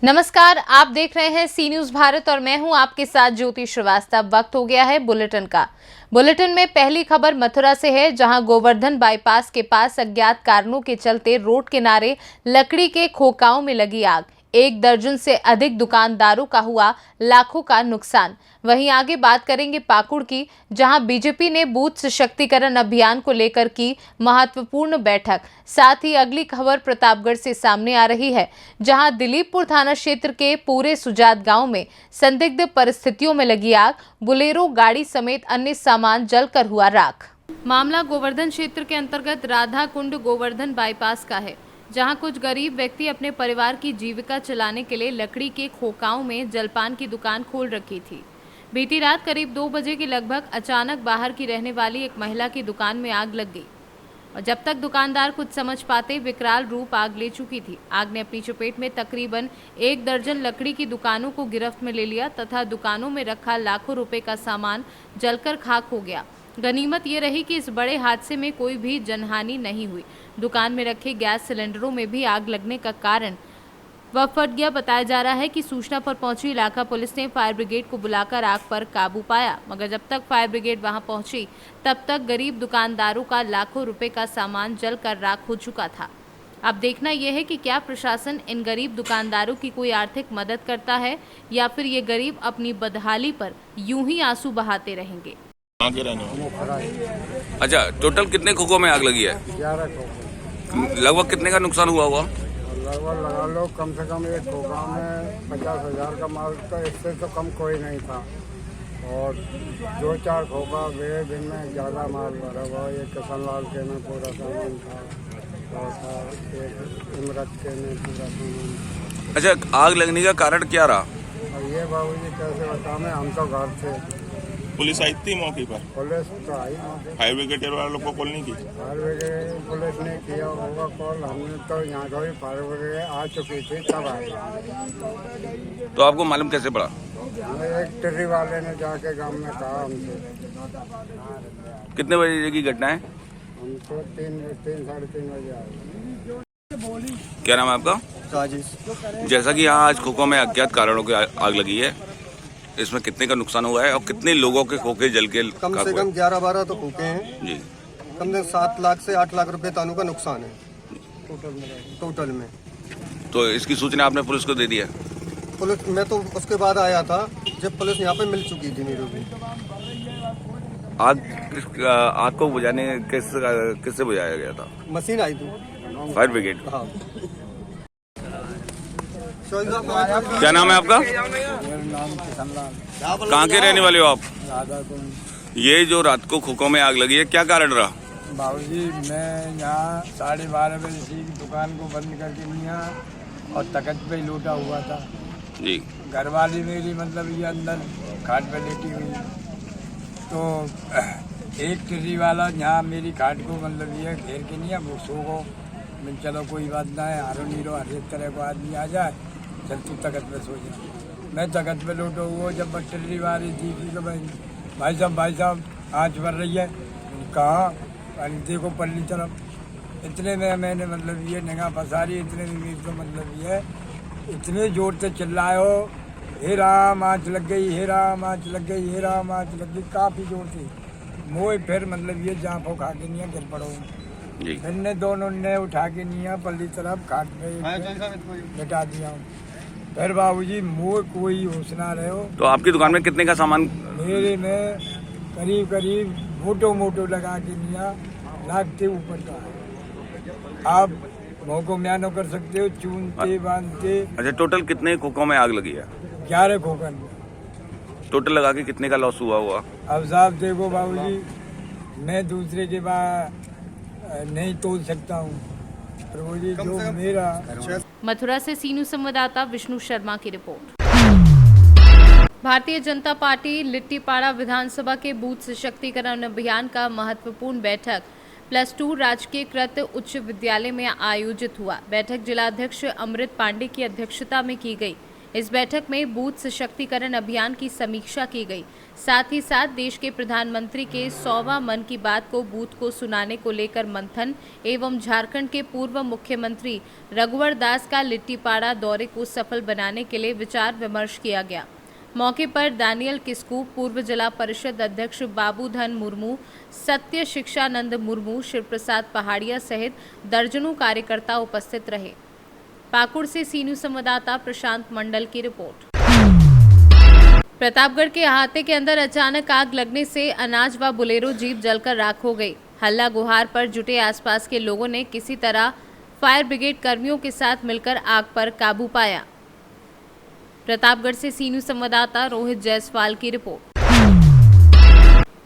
नमस्कार, आप देख रहे हैं सी न्यूज भारत और मैं हूं आपके साथ ज्योति श्रीवास्तव। वक्त हो गया है बुलेटिन का। बुलेटिन में पहली खबर मथुरा से है, जहां गोवर्धन बाईपास के पास अज्ञात कारणों के चलते रोड किनारे लकड़ी के खोखाओं में लगी आग। 1 दर्जन से अधिक दुकानदारों का हुआ लाखों का नुकसान। वहीं आगे बात करेंगे पाकुड़ की, जहां बीजेपी ने बूथ सशक्तिकरण अभियान को लेकर की महत्वपूर्ण बैठक। साथ ही अगली खबर प्रतापगढ़ से सामने आ रही है, जहां दिलीपपुर थाना क्षेत्र के पूरे सुजात गांव में संदिग्ध परिस्थितियों में लगी आग। बुलेरो गाड़ी समेत अन्य सामान जलकर हुआ राख। मामला गोवर्धन क्षेत्र के अंतर्गत राधा कुंड गोवर्धन बाईपास का है, जहां कुछ गरीब व्यक्ति अपने परिवार की जीविका चलाने के लिए लकड़ी के खोखाओं में जलपान की दुकान खोल रखी थी। बीती रात करीब 2 बजे के लगभग अचानक बाहर की रहने वाली एक महिला की दुकान में आग लग गई और जब तक दुकानदार कुछ समझ पाते विकराल रूप आग ले चुकी थी। आग ने अपनी चपेट में तकरीबन 1 दर्जन लकड़ी की दुकानों को गिरफ्त में ले लिया तथा दुकानों में रखा लाखों रुपए का सामान जलकर खाक हो गया। गनीमत ये रही कि इस बड़े हादसे में कोई भी जनहानि नहीं हुई। दुकान में रखे गैस सिलेंडरों में भी आग लगने का कारण वह फट गया। बताया जा रहा है कि सूचना पर पहुंची इलाका पुलिस ने फायर ब्रिगेड को बुलाकर आग पर काबू पाया, मगर जब तक फायर ब्रिगेड वहां पहुंची तब तक गरीब दुकानदारों का लाखों रुपए का सामान जलकर राख हो चुका था। अब देखना यह है कि क्या प्रशासन इन गरीब दुकानदारों की कोई आर्थिक मदद करता है या फिर ये गरीब अपनी बदहाली पर यूं ही आंसू बहाते रहेंगे। अच्छा, टोटल कितने खोखों में आग लगी है? 11 खोखा। लगभग कितने का नुकसान हुआ होगा? लगभग लगा लो कम से कम एक खोखा में 50,000 का माल, तो इससे तो कम कोई नहीं था। और 2-4 खोखा गए जिनमें ज़्यादा माल भरा हुआ। एक किशन लाल के में पूरा सामान था और एक इमरत के में पूरा सामान। अच्छा, आग लगने का कारण क्या रहा? और ये बाबूजी कैसे बताएं, हम तो घर थे। पुलिस आई थी मौके पर? पुलिस तो आई मौके। फायर ब्रिगेड वालों को कॉल नहीं की? फायर ब्रिगेड पुलिस ने किया होगा कॉल, हमने तो यहाँ का भी फायर ब्रिगेड आ चुकी थी तब आए। तो आपको मालूम कैसे पड़ा? एक टिर्री वाले ने जाके गांव में कहा हमसे। कितने बजे की घटना है? हमको 3-3:30 बजे आए। क्या नाम है आपका? राजेश। जैसा कि यहाँ आज खोखों में अज्ञात कारणों की आग लगी है, इसमें कितने का नुकसान हुआ है और कितने लोगों के खोखे जल के कम से कम 11-12 तो खोखे हैं जी। कम से 7 लाख से 8 लाख रुपए तानू का नुकसान है टोटल में। तो इसकी सूचना आपने पुलिस को दे दी है? पुलिस मैं तो उसके बाद आया था जब पुलिस यहाँ पे मिल चुकी थी मेरे को। आग को बुझाने किससे बुझाया गया था? मशीन आई थी, फायर ब्रिगेड। हाँ। क्या नाम है आपका? मेरा नाम किशन लाल। कहाँ के रहने वाले हो आप? राधा कुंड। ये जो रात को खोखों में आग लगी है, क्या कारण रहा? बाबूजी मैं यहाँ 12:30 बजे से दुकान को बंद करके नहीं आया और तख्त पे लूटा हुआ था जी। घरवाली मेरी, मतलब ये अंदर खाट पे लेटी हुई। तो एक टिर्री वाला यहाँ मेरी खाट को मतलब ये घेर के नहीं है, वो सो गो। मैं चलो कोई बात ना है, हारो नीरो हर एक तरह को आदमी आ जाए, चल तू तख्त पे सो जा। मैं तख्त पे लौटा हुआ, जब टिर्री वाली थी कि भाई साहब आँच भर रही है। कहाँ? देखो पल्ली तरफ। इतने में मैंने मतलब ये नंगा पसारी, इतने में मेरी तो मतलब ये इतने जोर से चिल्लाए हो, हे राम आँच लग गई, हे राम आँच लग गई, हे राम आँच लग गई, काफ़ी जोर से। मोह फिर मतलब ये जाँफो खा के नहीं गिर पड़ो। फिर ने दोनों ने उठा के नहीं पल्ली तरफ खाट पे बैठा दिया। फिर बाबूजी मोह कोई होश ना रहे हो। तो आपकी दुकान में कितने का सामान? मेरे में करीब मोटो लगा के निया लाख के ऊपर का है। आप मोह को म्यानो कर सकते हो, चूनते बांधते। अच्छा, टोटल कितने खोखों में आग लगी है? 11 खोखन में। टोटल लगा के कितने का लॉस हुआ? अब साहब देखो बाबूजी, मैं दूसरे के बाद नहीं तोल सकता हूँ, प्रभुजी जो मेरा। मथुरा से सी न्यूज संवाददाता विष्णु शर्मा की रिपोर्ट। भारतीय जनता पार्टी लिट्टीपाड़ा विधानसभा के बूथ सशक्तिकरण अभियान का महत्वपूर्ण बैठक +2 राजकीय कृत उच्च विद्यालय में आयोजित हुआ। बैठक जिलाध्यक्ष अमृत पांडे की अध्यक्षता में की गई। इस बैठक में बूथ सशक्तिकरण अभियान की समीक्षा की गई। साथ ही साथ देश के प्रधानमंत्री के 100वां मन की बात को बूथ को सुनाने को लेकर मंथन एवं झारखंड के पूर्व मुख्यमंत्री रघुवर दास का लिट्टीपाड़ा दौरे को सफल बनाने के लिए विचार विमर्श किया गया। मौके पर दानियल किस्कू, पूर्व जिला परिषद अध्यक्ष बाबूधन मुर्मू, सत्य शिक्षानंद मुर्मू, शिव प्रसाद पहाड़िया सहित दर्जनों कार्यकर्ता उपस्थित रहे। पाकुड़ से सी न्यूज संवाददाता प्रशांत मंडल की रिपोर्ट। प्रतापगढ़ के अहाते के अंदर अचानक आग लगने से अनाज व बोलेरो जीप जलकर राख हो गई। हल्ला गुहार पर जुटे आसपास के लोगों ने किसी तरह फायर ब्रिगेड कर्मियों के साथ मिलकर आग पर काबू पाया। प्रतापगढ़ से सी न्यूज संवाददाता रोहित जायसवाल की रिपोर्ट।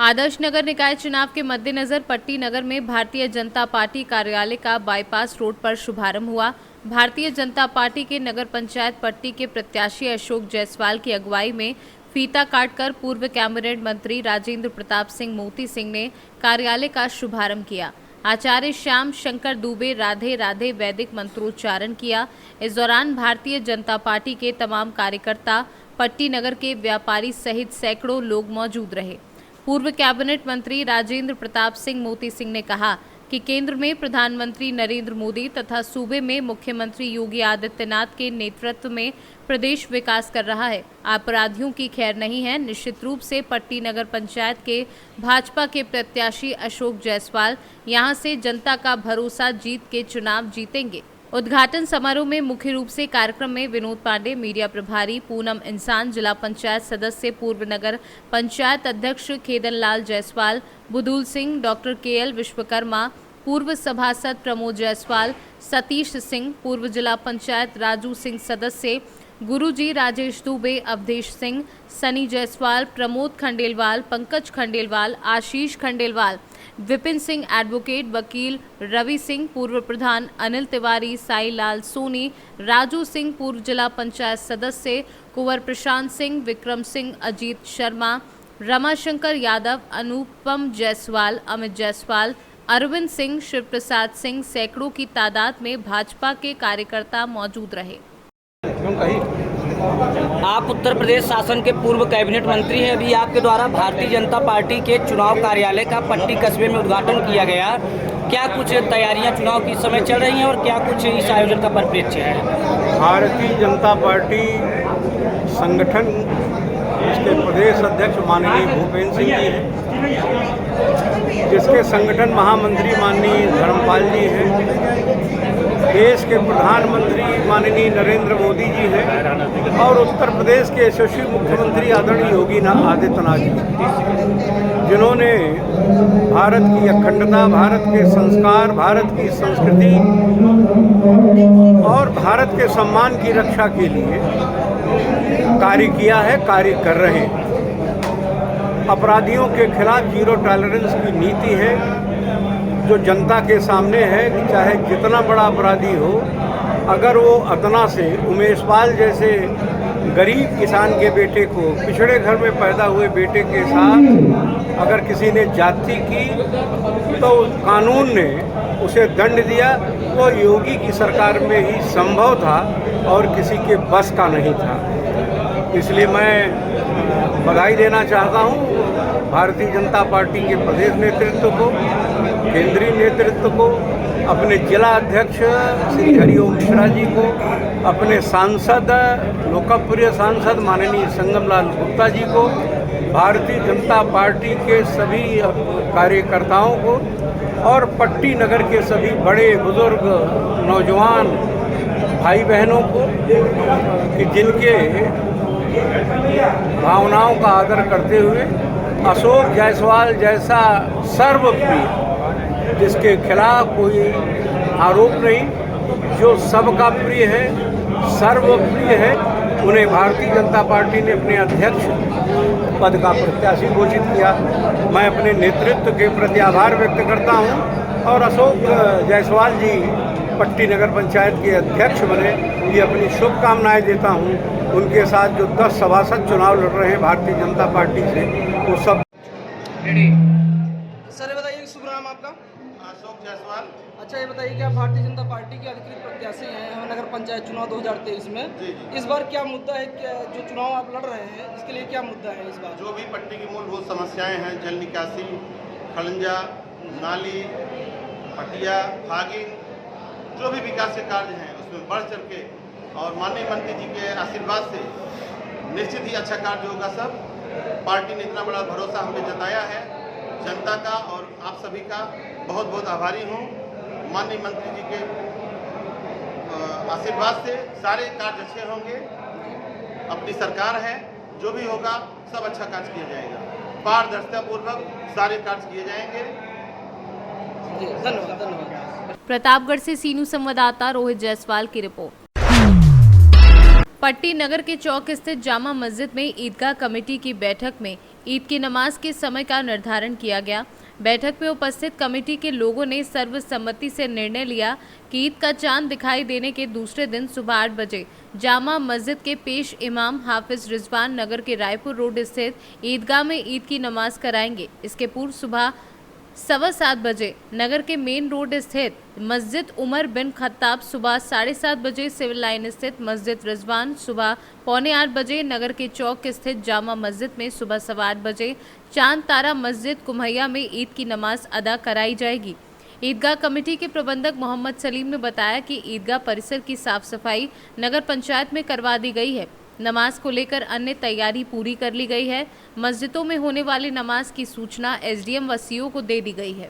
आदर्श नगर निकाय चुनाव के मद्देनजर पट्टी नगर में भारतीय जनता पार्टी कार्यालय का बाईपास रोड पर शुभारंभ हुआ। भारतीय जनता पार्टी के नगर पंचायत पट्टी के प्रत्याशी अशोक जायसवाल की अगुवाई में फीता काटकर पूर्व कैबिनेट मंत्री राजेंद्र प्रताप सिंह मोती सिंह ने कार्यालय का शुभारंभ किया। आचार्य श्याम शंकर दुबे राधे राधे वैदिक मंत्रोच्चारण किया। इस दौरान भारतीय जनता पार्टी के तमाम कार्यकर्ता, पट्टी नगर के व्यापारी सहित सैकड़ों लोग मौजूद रहे। पूर्व कैबिनेट मंत्री राजेंद्र प्रताप सिंह मोती सिंह ने कहा कि केंद्र में प्रधानमंत्री नरेंद्र मोदी तथा सूबे में मुख्यमंत्री योगी आदित्यनाथ के नेतृत्व में प्रदेश विकास कर रहा है। अपराधियों की खैर नहीं है। निश्चित रूप से पट्टी नगर पंचायत के भाजपा के प्रत्याशी अशोक जायसवाल यहां से जनता का भरोसा जीत के चुनाव जीतेंगे। उद्घाटन समारोह में मुख्य रूप से कार्यक्रम में विनोद पांडे, मीडिया प्रभारी पूनम इंसान, जिला पंचायत सदस्य पूर्व नगर पंचायत अध्यक्ष खेदन लाल जायसवाल, बुदुल सिंह, डॉक्टर KL विश्वकर्मा, पूर्व सभासद प्रमोद जायसवाल, सतीश सिंह, पूर्व जिला पंचायत राजू सिंह सदस्य, गुरुजी राजेश दुबे, अवधेश सिंह, सनी जायसवाल, प्रमोद खंडेलवाल, पंकज खंडेलवाल, आशीष खंडेलवाल, विपिन सिंह एडवोकेट, वकील रवि सिंह, पूर्व प्रधान अनिल तिवारी, साई लाल सोनी, राजू सिंह, पूर्व जिला पंचायत सदस्य, कुंवर प्रशांत सिंह, विक्रम सिंह, अजीत शर्मा, रमाशंकर यादव, अनुपम जायसवाल, अमित जायसवाल, अरविंद सिंह, शिव प्रसाद सिंह, सैकड़ों की तादाद में भाजपा के कार्यकर्ता मौजूद रहे। आप उत्तर प्रदेश शासन के पूर्व कैबिनेट मंत्री हैं। अभी आपके द्वारा भारतीय जनता पार्टी के चुनाव कार्यालय का पट्टी कस्बे में उद्घाटन किया गया। क्या कुछ तैयारियां चुनाव की समय चल रही हैं और क्या कुछ इस आयोजन का परिप्रेक्ष्य है? भारतीय जनता पार्टी संगठन, इसके प्रदेश अध्यक्ष माननीय भूपेंद्र सिंह जी हैं, जिसके संगठन महामंत्री माननीय धर्मपाल जी हैं, देश के प्रधानमंत्री माननीय नरेंद्र मोदी जी हैं और उत्तर प्रदेश के यशस्वी मुख्यमंत्री आदरणीय योगी आदित्यनाथ जी, जिन्होंने भारत की अखंडता, भारत के संस्कार, भारत की संस्कृति और भारत के सम्मान की रक्षा के लिए कार्य किया है, कार्य कर रहे हैं। अपराधियों के खिलाफ जीरो टॉलरेंस की नीति है जो जनता के सामने है कि चाहे जितना बड़ा अपराधी हो, अगर वो अदना से उमेश पाल जैसे गरीब किसान के बेटे को, पिछड़े घर में पैदा हुए बेटे के साथ अगर किसी ने जाति की तो कानून ने उसे दंड दिया। वो योगी की सरकार में ही संभव था और किसी के बस का नहीं था। इसलिए मैं बधाई देना चाहता हूँ भारतीय जनता पार्टी के प्रदेश नेतृत्व को, केंद्रीय नेतृत्व को, अपने जिला अध्यक्ष श्री हरिओम मिश्रा जी को, अपने सांसद, लोकप्रिय सांसद माननीय संगमलाल गुप्ता जी को, भारतीय जनता पार्टी के सभी कार्यकर्ताओं को और पट्टी नगर के सभी बड़े बुजुर्ग नौजवान भाई बहनों को कि जिनके भावनाओं का आदर करते हुए अशोक जायसवाल जैसा सर्वप्रिय, जिसके खिलाफ कोई आरोप नहीं, जो सबका प्रिय है, सर्वप्रिय है, उन्हें भारतीय जनता पार्टी ने अपने अध्यक्ष पद का प्रत्याशी घोषित किया। मैं अपने नेतृत्व के प्रति आभार व्यक्त करता हूं और अशोक जायसवाल जी पट्टी नगर पंचायत के अध्यक्ष बने, ये अपनी शुभकामनाएं देता हूं। उनके साथ जो 10 सभासद चुनाव लड़ रहे हैं भारतीय जनता पार्टी से, वो सब सर बताइए शुभ नाम आपका? अशोक जायसवाल। अच्छा, ये बताइए कि आप भारतीय जनता पार्टी के अधिकृत प्रत्याशी हैं नगर पंचायत चुनाव 2023 में। इस बार क्या मुद्दा है, जो चुनाव आप लड़ रहे हैं इसके लिए क्या मुद्दा है इस बार? जो भी पट्टी की मूलभूत समस्याएं हैं, जल निकासी, खड़ंजा, नाली, पटिया, फागिंग, जो भी विकास के कार्य हैं उसमें बढ़ चढ़ के और माननीय मंत्री जी के आशीर्वाद से निश्चित ही अच्छा कार्य होगा। सब पार्टी ने इतना बड़ा भरोसा हमें जताया है, जनता का और आप सभी का बहुत बहुत आभारी हूँ। माननीय मंत्री जी के आशीर्वाद से सारे कार्य अच्छे होंगे। अपनी सरकार है, जो भी होगा सब अच्छा कार्य किया जाएगा, पारदर्शिता पूर्वक सारे कार्य किए जाएंगे। धन्यवाद धन्यवाद। प्रतापगढ़ से सीनू संवाददाता रोहित जायसवाल की रिपोर्ट। पट्टी नगर के चौक स्थित जामा मस्जिद में ईदगाह कमेटी की बैठक में ईद की नमाज के समय का निर्धारण किया गया। बैठक में उपस्थित कमेटी के लोगों ने सर्वसम्मति से निर्णय लिया कि ईद का चांद दिखाई देने के दूसरे दिन सुबह 8 बजे जामा मस्जिद के पेश इमाम हाफिज रिजवान नगर के रायपुर रोड स्थित ईदगाह में ईद की नमाज कराएंगे। इसके पूर्व सुबह 7:15 बजे नगर के मेन रोड स्थित मस्जिद उमर बिन खत्ताब, सुबह 7:30 बजे सिविल लाइन स्थित मस्जिद रिजवान, सुबह 7:45 बजे नगर के चौक स्थित जामा मस्जिद में, सुबह 8:15 बजे चांद तारा मस्जिद कुम्हैया में ईद की नमाज अदा कराई जाएगी। ईदगाह कमेटी के प्रबंधक मोहम्मद सलीम ने बताया कि ईदगाह परिसर की साफ सफाई नगर पंचायत में करवा दी गई है। नमाज को लेकर अन्य तैयारी पूरी कर ली गई है। मस्जिदों में होने वाली नमाज की सूचना एसडीएम व सीओ को दे दी गई है।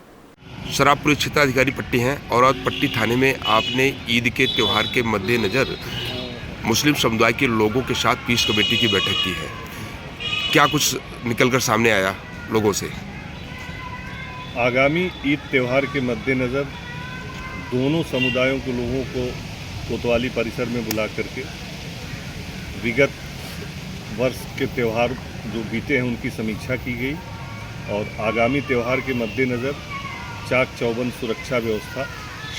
शराबपुरी क्षेत्राधिकारी पट्टी हैं और आज पट्टी थाने में आपने ईद के त्यौहार के मद्देनज़र मुस्लिम समुदाय के लोगों के साथ पीस कमेटी की बैठक की है। क्या कुछ निकलकर सामने आया लोगों से? आगामी ईद त्यौहार के मद्देनज़र दोनों समुदायों के लोगों को कोतवाली परिसर में बुला करके विगत वर्ष के त्यौहार जो बीते हैं उनकी समीक्षा की गई और आगामी त्यौहार के मद्देनज़र चाक चौबंद सुरक्षा व्यवस्था,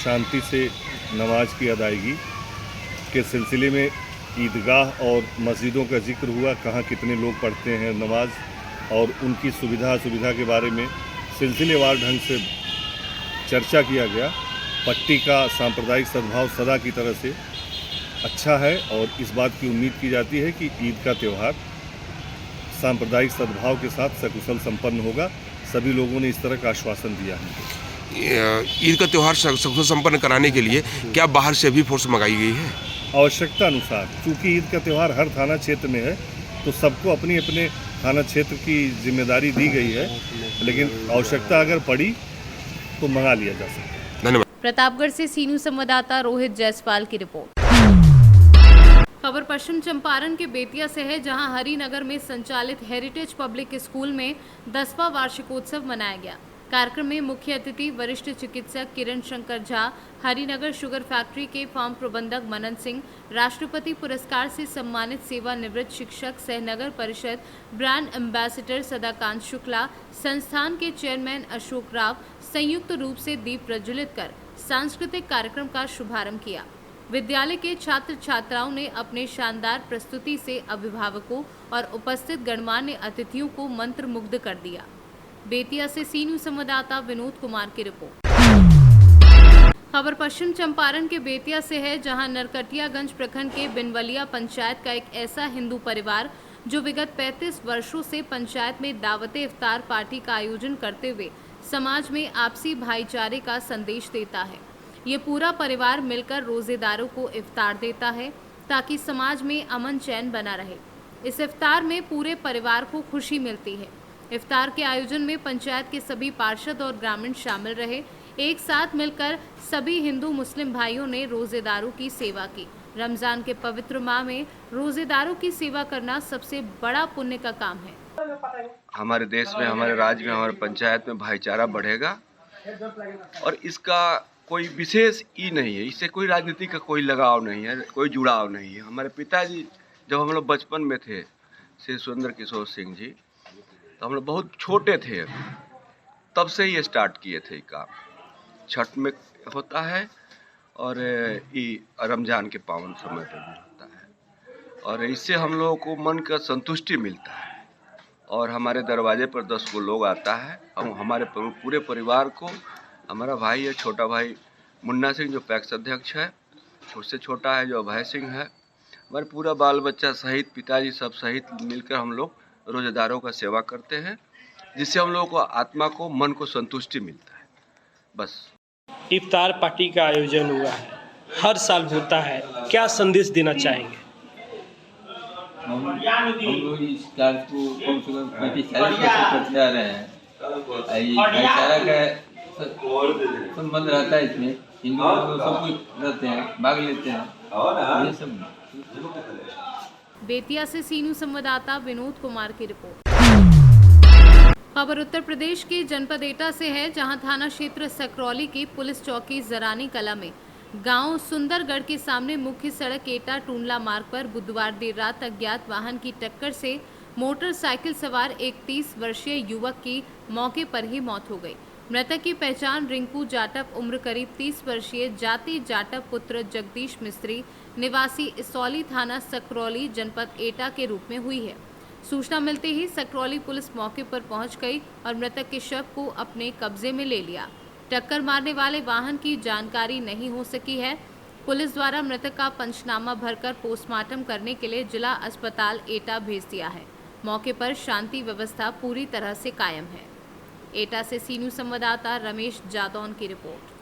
शांति से नमाज की अदायगी के सिलसिले में ईदगाह और मस्जिदों का जिक्र हुआ, कहाँ कितने लोग पढ़ते हैं नमाज और उनकी सुविधा के बारे में सिलसिलेवार ढंग से चर्चा किया गया। पट्टी का सांप्रदायिक सद्भाव सदा की तरह से अच्छा है और इस बात की उम्मीद की जाती है कि ईद का त्यौहार सांप्रदायिक सद्भाव के साथ सकुशल संपन्न होगा। सभी लोगों ने इस तरह का आश्वासन दिया है। ईद का त्यौहार सकुशल संपन्न कराने के लिए क्या बाहर से भी फोर्स मंगाई गई है? आवश्यकता अनुसार, चूँकि ईद का त्यौहार हर थाना क्षेत्र में है तो सबको अपने अपने थाना क्षेत्र की जिम्मेदारी दी गई है, लेकिन आवश्यकता अगर पड़ी तो मंगा लिया जा सकता है। धन्यवाद। प्रतापगढ़ से सीनू संवाददाता रोहित जायसवाल की रिपोर्ट। खबर पश्चिम चंपारण के बेतिया से है, जहां हरिनगर में संचालित हेरिटेज पब्लिक स्कूल में 10वां वार्षिकोत्सव मनाया गया। कार्यक्रम में मुख्य अतिथि वरिष्ठ चिकित्सक किरण शंकर झा, हरिनगर शुगर फैक्ट्री के फार्म प्रबंधक मनन सिंह, राष्ट्रपति पुरस्कार से सम्मानित सेवानिवृत्त शिक्षक सह नगर परिषद ब्रांड एम्बेसडर सदाकांत शुक्ला, संस्थान के चेयरमैन अशोक राव संयुक्त रूप से दीप प्रज्वलित कर सांस्कृतिक कार्यक्रम का शुभारंभ किया। विद्यालय के छात्र छात्राओं ने अपने शानदार प्रस्तुति से अभिभावकों और उपस्थित गणमान्य अतिथियों को मंत्रमुग्ध कर दिया। बेतिया से सीनू संवाददाता विनोद कुमार की रिपोर्ट। खबर पश्चिम चंपारण के बेतिया से है, जहां नरकटियागंज प्रखंड के बिनवलिया पंचायत का एक ऐसा हिंदू परिवार जो विगत 35 वर्षों से पंचायत में दावते इफ्तार पार्टी का आयोजन करते हुए समाज में आपसी भाईचारे का संदेश देता है। ये पूरा परिवार मिलकर रोजेदारों को इफ्तार देता है ताकि समाज में अमन चैन बना रहे। इस इफ्तार में पूरे परिवार को खुशी मिलती है। इफ्तार के आयोजन में पंचायत के सभी पार्षद और ग्रामीण शामिल रहे। एक साथ मिलकर सभी हिंदू मुस्लिम भाइयों ने रोजेदारों की सेवा की। रमजान के पवित्र माह में रोजेदारों की सेवा करना सबसे बड़ा पुण्य का काम है। हमारे देश में, हमारे राज्य में, हमारे पंचायत में भाईचारा बढ़ेगा और इसका कोई विशेष ई नहीं है, इससे कोई राजनीति का कोई लगाव नहीं है, कोई जुड़ाव नहीं है। हमारे पिताजी जब हम लोग बचपन में थे, श्री सुरेंद्र किशोर सिंह जी, तो हम लोग बहुत छोटे थे, तब से ही स्टार्ट किए थे काम। छठ में होता है और ये रमज़ान के पावन समय पर भी होता है और इससे हम लोगों को मन का संतुष्टि मिलता है और हमारे दरवाजे पर 10 को लोग आता है। हम हमारे पूरे परिवार को, हमारा भाई है छोटा भाई मुन्ना सिंह जो पैक्स अध्यक्ष है, उससे छोटा है जो अभय सिंह है, हमारे पूरा बाल बच्चा सहित पिताजी सब सहित मिलकर हम लोग रोजेदारों का सेवा करते हैं, जिससे हम लोगों को आत्मा को मन को संतुष्टि मिलता है। बस इफ्तार पार्टी का आयोजन हुआ है, हर साल होता है, क्या संदेश देना चाहेंगे? हम लोग इस कार्य को कम से कम 35-40 वर्ष करते आ रहे हैं। ये भाईचारा का संबंध रहता है, इसमें हिंदू लोग सब कुछ रहते हैं, भाग लेते हैं, ये सब। बेतिया से सी न्यूज़ संवाददाता विनोद कुमार की रिपोर्ट। खबर उत्तर प्रदेश के जनपद एटा से है, जहां थाना क्षेत्र सकरौली की पुलिस चौकी जरानी कला में गांव सुंदरगढ़ के सामने मुख्य सड़क एटा टूंडला मार्ग पर बुधवार देर रात अज्ञात वाहन की टक्कर से मोटरसाइकिल सवार एक 30 वर्षीय युवक की मौके पर ही मौत हो गई। मृतक की पहचान रिंकू जाटव उम्र करीब 30 वर्षीय, जाति जाटव पुत्र जगदीश मिस्त्री, निवासी इसौली थाना सकरौली जनपद एटा के रूप में हुई है। सूचना मिलते ही सकरौली पुलिस मौके पर पहुंच गई और मृतक के शव को अपने कब्जे में ले लिया। टक्कर मारने वाले वाहन की जानकारी नहीं हो सकी है। पुलिस द्वारा मृतक का पंचनामा भरकर पोस्टमार्टम करने के लिए जिला अस्पताल एटा भेज दिया है। मौके पर शांति व्यवस्था पूरी तरह से कायम है। एटा से सी न्यूज़ संवाददाता रमेश जादौन की रिपोर्ट।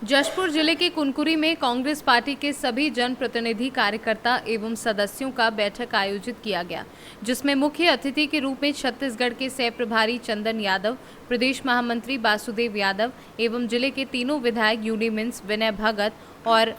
जशपुर जिले के कुनकुरी में कांग्रेस पार्टी के सभी जनप्रतिनिधि, कार्यकर्ता एवं सदस्यों का बैठक आयोजित किया गया, जिसमें मुख्य अतिथि के रूप में छत्तीसगढ़ के सह प्रभारी चंदन यादव, प्रदेश महामंत्री वासुदेव यादव एवं जिले के तीनों विधायक यूनिमिन्स विनय भगत और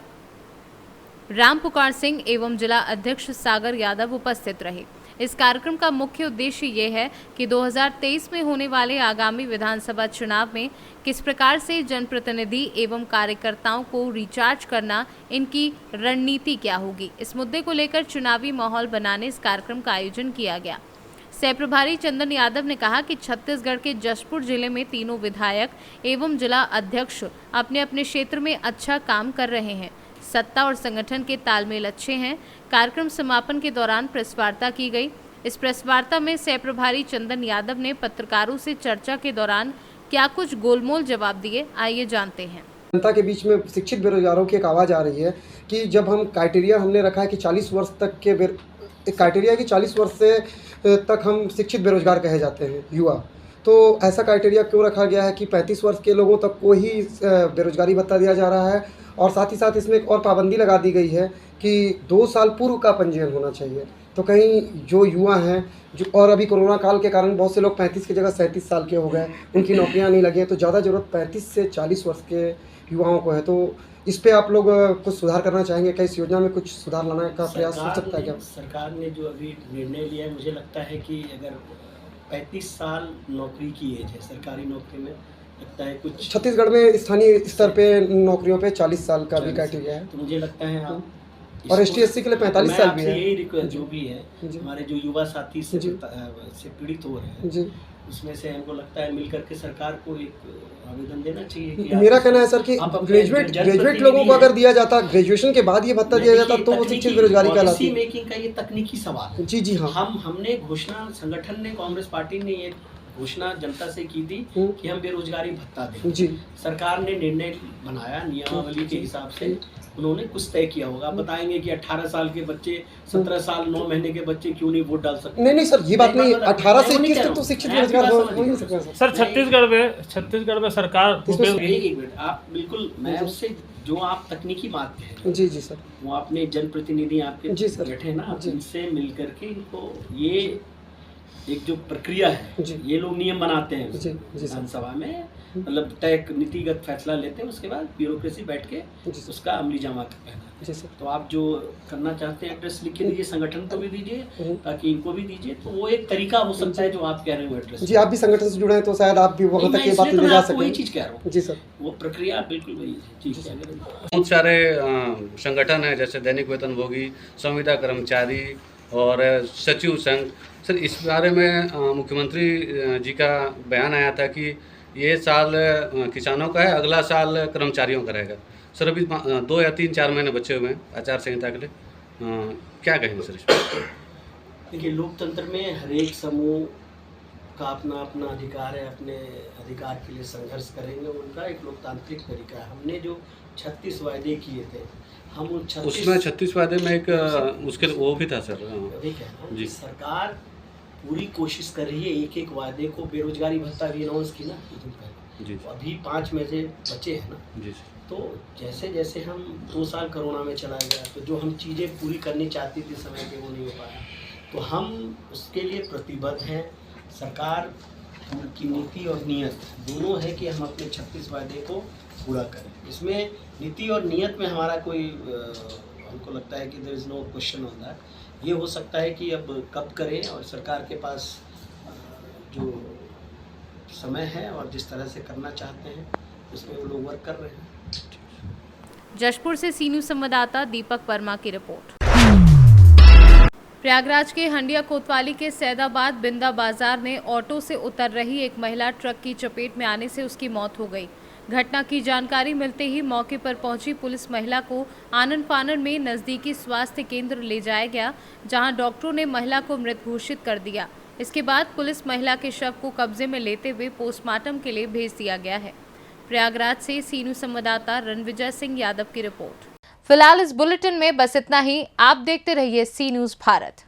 राम पुकार सिंह एवं जिला अध्यक्ष सागर यादव उपस्थित रहे। इस कार्यक्रम का मुख्य उद्देश्य ये है कि 2023 में होने वाले आगामी विधानसभा चुनाव में किस प्रकार से जनप्रतिनिधि एवं कार्यकर्ताओं को रिचार्ज करना, इनकी रणनीति क्या होगी, इस मुद्दे को लेकर चुनावी माहौल बनाने इस कार्यक्रम का आयोजन किया गया। सह प्रभारी चंदन यादव ने कहा कि छत्तीसगढ़ के जशपुर जिले में तीनों विधायक एवं जिला अध्यक्ष अपने अपने क्षेत्र में अच्छा काम कर रहे हैं। सत्ता और संगठन के तालमेल अच्छे हैं। कार्यक्रम समापन के दौरान प्रेस वार्ता की गई। इस प्रेस वार्ता में सह प्रभारी चंदन यादव ने पत्रकारों से चर्चा के दौरान क्या कुछ गोलमोल जवाब दिए, आइए जानते हैं। जनता के बीच में शिक्षित बेरोजगारों की एक आवाज़ आ रही है कि जब हम क्राइटेरिया हमने रखा है कि 40 वर्ष तक के क्राइटेरिया कि 40 वर्ष से तक हम शिक्षित बेरोजगार कहे जाते हैं युवा, तो ऐसा क्राइटेरिया क्यों रखा गया है कि 35 वर्ष के लोगों तक को ही बेरोजगारी भत्ता दिया जा रहा है। और साथ ही साथ इसमें एक और पाबंदी लगा दी गई है कि 2 साल पूर्व का पंजीयन होना चाहिए। तो कहीं जो युवा हैं जो, और अभी कोरोना काल के कारण बहुत से लोग 35 की जगह 37 साल के हो गए, उनकी नौकरियां नहीं लगी हैं, तो ज़्यादा ज़रूरत 35 से 40 वर्ष के युवाओं को है। तो इस पे आप लोग कुछ सुधार करना चाहेंगे क्या? इस योजना में कुछ सुधार लाने का प्रयास हो सकता है क्या? सरकार ने जो अभी निर्णय लिया है, मुझे लगता है कि अगर 35 साल नौकरी की एज है सरकारी नौकरी में, लगता है कुछ छत्तीसगढ़ में स्थानीय स्तर पे नौकरियों पे 40 साल का भी क्राइटेरिया है, तो मुझे लगता है आप और ST/SC के लिए 45 साल भी है। यही रिक्वेस्ट जो भी है हमारे जो युवा साथी से पीड़ित हो रहे हैं जी, उसमें से हमको लगता है मिलकर के सरकार को एक आवेदन देना चाहिए कि मेरा कहना है सर कि ग्रेजुएट लोगों को अगर दिया जाता, ग्रेजुएशन के बाद ये भत्ता दिया जाता तो वो शिक्षित बेरोजगारी कहलाती। मेकिंग का ये तकनीकी सवाल जी हाँ, हमने घोषणा, संगठन ने, कांग्रेस पार्टी ने ये घोषणा जनता से की थी कि हम बेरोजगारी भत्ता दें जी। सरकार ने निर्णय बनाया नियमावली के हिसाब से, उन्होंने कुछ तय किया होगा। बताएंगे कि 18 साल के बच्चे, 17 साल 9 महीने के बच्चे क्यों नहीं वोट डाल सकते? नहीं सर, ये बात नहीं। 18 से 21 तक तो शिक्षित बेरोजगार हो नहीं सकता सर। छत्तीसगढ़ में सरकार एक मिनट आप बिल्कुल, मैं उससे जो आप तकनीकी बात कह रहे हैं जी सर, वो अपने जनप्रतिनिधि आपके बैठे ना, इनसे मिलकर के इनको ये एक जो प्रक्रिया है ये लोग नियम बनाते हैं विधानसभा में, मतलब तय नीतिगत फैसला लेते हैं, उसके बाद ब्यूरोक्रेसी बैठ के उसका अमली जामा करते हैं। तो आप जो करना चाहते हैं एड्रेस लिख के दीजिए, संगठन को भी दीजिए ताकि इनको भी दीजिए, तो वो एक तरीका हो सकता है जो आप कह रहे हो एड्रेस जी। आप भी संगठन से जुड़े हैं तो शायद आप भी वहाँ तक ये बात ले जा सकें। वही चीज़ कह रहा हूँ जी सर, वो प्रक्रिया बिल्कुल वही चीज़ है। बहुत सारे संगठन हैं जैसे दैनिक वेतनभोगी, संविदा कर्मचारी और सचिव संघ। सर इस बारे में मुख्यमंत्री जी का बयान आया था कि ये साल किसानों का है, अगला साल कर्मचारियों का रहेगा। सर अभी 2 या 3-4 महीने बचे हुए हैं आचार संहिता के लिए, क्या कहेंगे सर इस पर? देखिए, लोकतंत्र में हर एक समूह का अपना अपना अधिकार है, अपने अधिकार के लिए संघर्ष करेंगे, उनका एक लोकतांत्रिक तरीका है। हमने जो 36 वायदे किए थे, हम उन 36 उसमें 36 वायदे में एक मुश्किल वो भी था सर। ठीक है ना जी। सरकार पूरी कोशिश कर रही है एक एक वायदे को। बेरोजगारी भत्ता भी अनाउंस की ना कुछ दिन पहले जी। अभी 5 में से बचे हैं ना। जी। तो जैसे जैसे हम 2 साल कोरोना में चला गया, तो जो हम चीज़ें पूरी करनी चाहती थी समय पे वो नहीं हो पाया, तो हम उसके लिए प्रतिबद्ध हैं। सरकार की नीति और नियत दोनों है कि हम अपने 36 वायदे को पूरा करें। इसमें नीति और नियत में हमारा कोई हमको लगता है कि there is no question on that. ये हो सकता है कि अब कब करें, और सरकार के पास जो समय है और जिस तरह से करना चाहते हैं उसमें वो लोग वर्क कर रहे हैं। जशपुर से सी न्यूज़ संवाददाता दीपक वर्मा की रिपोर्ट। प्रयागराज के हंडिया कोतवाली के सैदाबाद बिंदा बाजार में ऑटो से उतर रही एक महिला ट्रक की चपेट में आने से उसकी मौत हो गई। घटना की जानकारी मिलते ही मौके पर पहुंची पुलिस महिला को आनन फानन में नजदीकी स्वास्थ्य केंद्र ले जाया गया, जहां डॉक्टरों ने महिला को मृत घोषित कर दिया। इसके बाद पुलिस महिला के शव को कब्जे में लेते हुए पोस्टमार्टम के लिए भेज दिया गया है। प्रयागराज से सी न्यूज़ संवाददाता रणविजय सिंह यादव की रिपोर्ट। फिलहाल इस बुलेटिन में बस इतना ही। आप देखते रहिए सी न्यूज़ भारत।